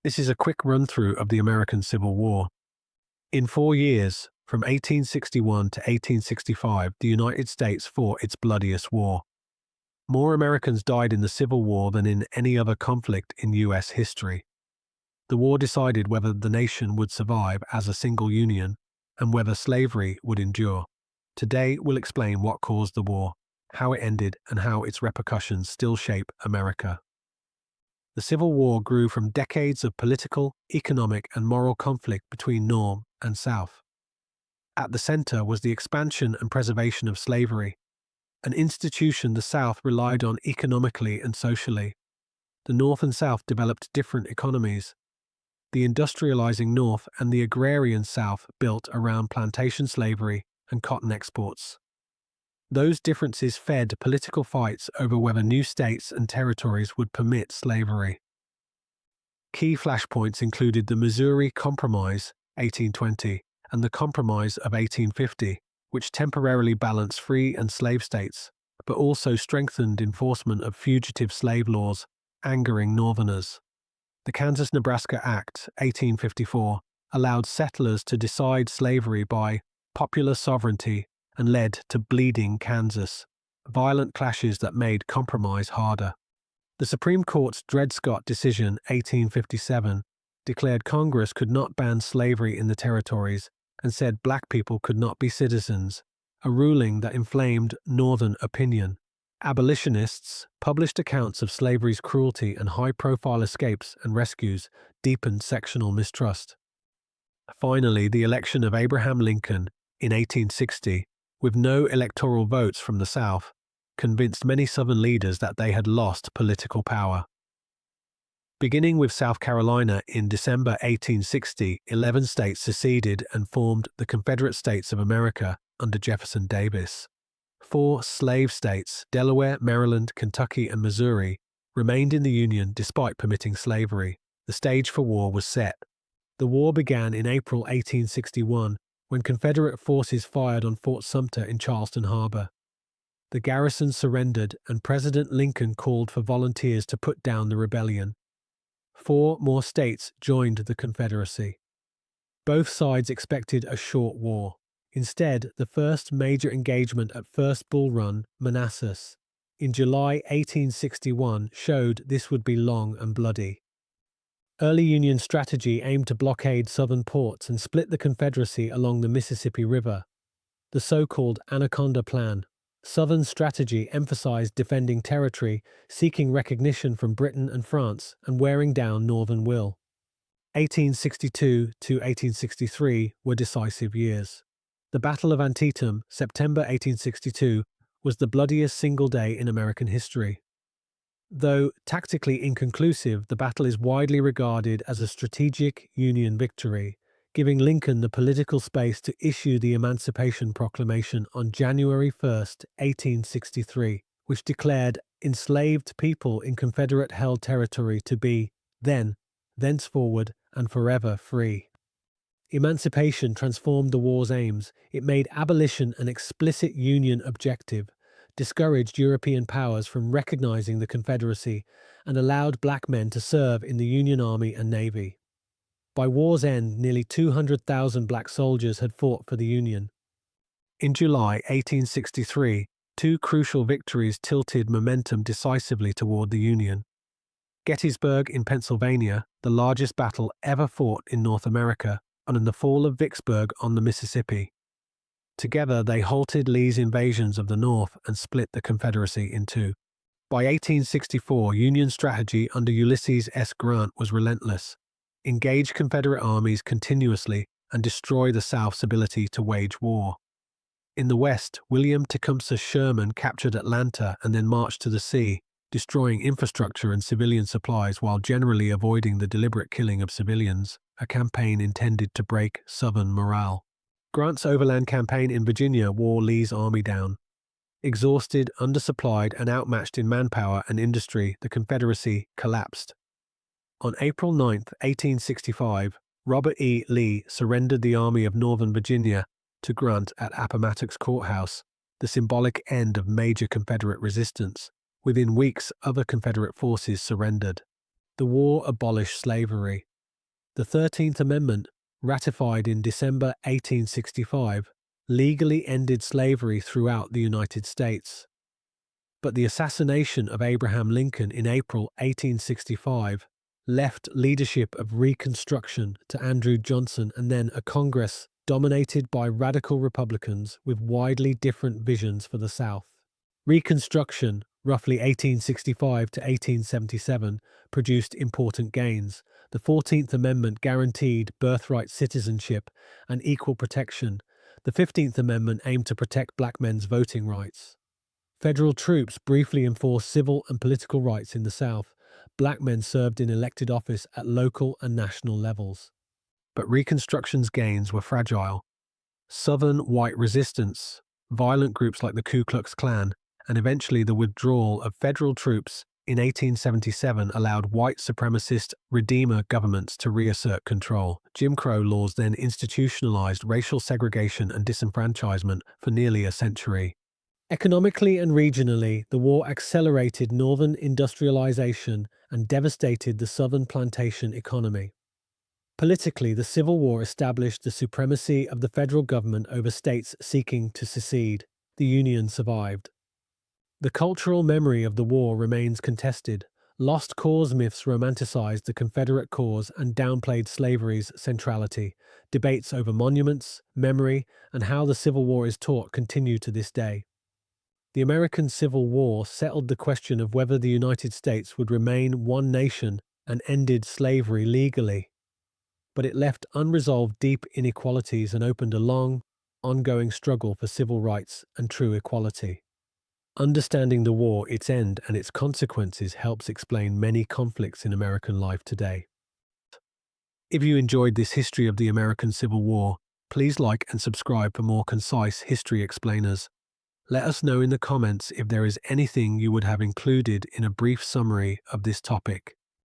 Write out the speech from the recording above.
This is a quick run-through of the American Civil War. In 4 years, from 1861 to 1865, the United States fought its bloodiest war. More Americans died in the Civil War than in any other conflict in U.S. history. The war decided whether the nation would survive as a single union and whether slavery would endure. Today, we'll explain what caused the war, how it ended, and how its repercussions still shape America. The Civil War grew from decades of political, economic, and moral conflict between North and South. At the center was the expansion and preservation of slavery, an institution the South relied on economically and socially. The North and South developed different economies. The industrializing North and the agrarian South built around plantation slavery and cotton exports. Those differences fed political fights over whether new states and territories would permit slavery. Key flashpoints included the Missouri Compromise, 1820, and the Compromise of 1850, which temporarily balanced free and slave states, but also strengthened enforcement of fugitive slave laws, angering Northerners. The Kansas-Nebraska Act, 1854, allowed settlers to decide slavery by popular sovereignty and led to Bleeding Kansas, violent clashes that made compromise harder. The Supreme Court's Dred Scott decision, 1857, declared Congress could not ban slavery in the territories and said black people could not be citizens, a ruling that inflamed Northern opinion. Abolitionists published accounts of slavery's cruelty, and high-profile escapes and rescues deepened sectional mistrust. Finally, the election of Abraham Lincoln in 1860, with no electoral votes from the South, convinced many Southern leaders that they had lost political power. Beginning with South Carolina in December 1860, 11 states seceded and formed the Confederate States of America under Jefferson Davis. 4 slave states, Delaware, Maryland, Kentucky, and Missouri, remained in the Union despite permitting slavery. The stage for war was set. The war began in April 1861 when Confederate forces fired on Fort Sumter in Charleston Harbor. The garrison surrendered, and President Lincoln called for volunteers to put down the rebellion. 4 more states joined the Confederacy. Both sides expected a short war. Instead, the first major engagement at First Bull Run, Manassas, in July 1861 showed this would be long and bloody. Early Union strategy aimed to blockade southern ports and split the Confederacy along the Mississippi River, the so-called Anaconda Plan. Southern strategy emphasized defending territory, seeking recognition from Britain and France, and wearing down Northern will. 1862 to 1863 were decisive years. The Battle of Antietam, September 1862, was the bloodiest single day in American history. Though tactically inconclusive, the battle is widely regarded as a strategic Union victory, giving Lincoln the political space to issue the Emancipation Proclamation on January 1, 1863, which declared enslaved people in Confederate-held territory to be, then, thenceforward, and forever free. Emancipation transformed the war's aims. It made abolition an explicit Union objective, discouraged European powers from recognizing the Confederacy, and allowed black men to serve in the Union Army and Navy. By war's end, nearly 200,000 black soldiers had fought for the Union. In July 1863, 2 crucial victories tilted momentum decisively toward the Union. Gettysburg in Pennsylvania, the largest battle ever fought in North America, and the fall of Vicksburg on the Mississippi. Together, they halted Lee's invasions of the North and split the Confederacy in 2. By 1864, Union strategy under Ulysses S. Grant was relentless. Engage Confederate armies continuously and destroy the South's ability to wage war. In the West, William Tecumseh Sherman captured Atlanta and then marched to the sea, destroying infrastructure and civilian supplies while generally avoiding the deliberate killing of civilians, a campaign intended to break Southern morale. Grant's overland campaign in Virginia wore Lee's army down. Exhausted, undersupplied, and outmatched in manpower and industry, the Confederacy collapsed. On April 9, 1865, Robert E. Lee surrendered the Army of Northern Virginia to Grant at Appomattox Court House, the symbolic end of major Confederate resistance. Within weeks, other Confederate forces surrendered. The war abolished slavery. The 13th Amendment, ratified in December 1865, legally ended slavery throughout the United States. But the assassination of Abraham Lincoln in April 1865 left leadership of Reconstruction to Andrew Johnson and then a Congress dominated by radical Republicans with widely different visions for the South. Reconstruction, roughly 1865 to 1877, produced important gains. The 14th Amendment guaranteed birthright citizenship and equal protection. The 15th Amendment aimed to protect black men's voting rights. Federal troops briefly enforced civil and political rights in the South. Black men served in elected office at local and national levels. But Reconstruction's gains were fragile. Southern white resistance, violent groups like the Ku Klux Klan, and eventually the withdrawal of federal troops in 1877 allowed white supremacist Redeemer governments to reassert control. Jim Crow laws then institutionalized racial segregation and disenfranchisement for nearly a century. Economically and regionally, the war accelerated northern industrialization and devastated the southern plantation economy. Politically, the Civil War established the supremacy of the federal government over states seeking to secede. The Union survived. The cultural memory of the war remains contested. Lost cause myths romanticized the Confederate cause and downplayed slavery's centrality. Debates over monuments, memory, and how the Civil War is taught continue to this day. The American Civil War settled the question of whether the United States would remain one nation and ended slavery legally. But it left unresolved deep inequalities and opened a long, ongoing struggle for civil rights and true equality. Understanding the war, its end, and its consequences helps explain many conflicts in American life today. If you enjoyed this history of the American Civil War, please like and subscribe for more concise history explainers. Let us know in the comments if there is anything you would have included in a brief summary of this topic.